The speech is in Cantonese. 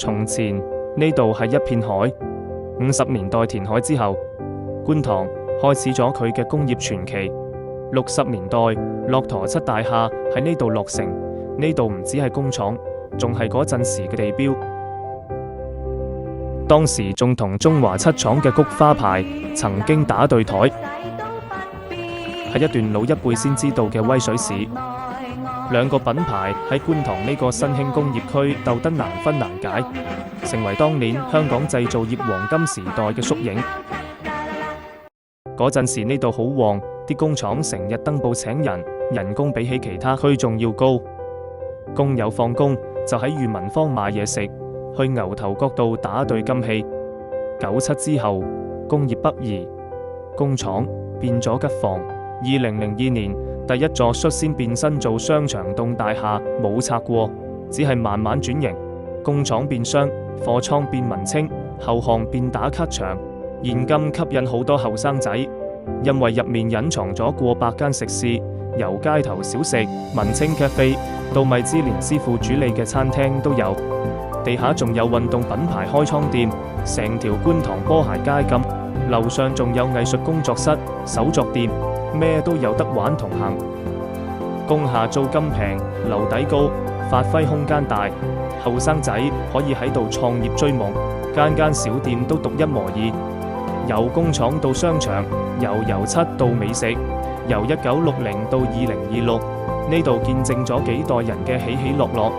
從前呢度係一片海，50年代填海之後，觀塘開始咗佢嘅工業傳奇。60年代，駱駝漆大廈喺呢度落成，呢度唔止係工廠，仲係嗰陣時嘅地標。當時仲同中華漆廠嘅菊花牌曾經打對台，係一段老一輩先知道嘅威水史。兩個品牌喺觀塘呢個新興工業區鬥得難分難解，成為當年香港製造業黃金時代嘅縮影。嗰陣時呢度好旺，啲工廠成日登報請人，人工比起其他區仲要高。工友放工就喺裕民坊買嘢食，去牛頭角道打對金器。97之後，工業北移，工廠變咗吉房。2002年，第一座率先變身做商場棟大廈冇拆過，只係慢慢轉型。工廠變商，貨倉變文青，後巷變打卡場。現今吸引好多後生仔，因為入面隱藏咗過百間食肆，由街頭小食、文青咖啡到米芝蓮師傅主理嘅餐廳都有。地下仲有運動品牌開倉店，成條觀塘波鞋街咁。樓上仲有藝術工作室、手作店，咩都有得玩同行。工廈租金平，樓底高，發揮空間大，後生仔可以喺度創業追夢，間間小店都獨一無二。由工廠到商場，由油漆到美食，由1960到2026，呢度見證咗幾代人嘅起起落落。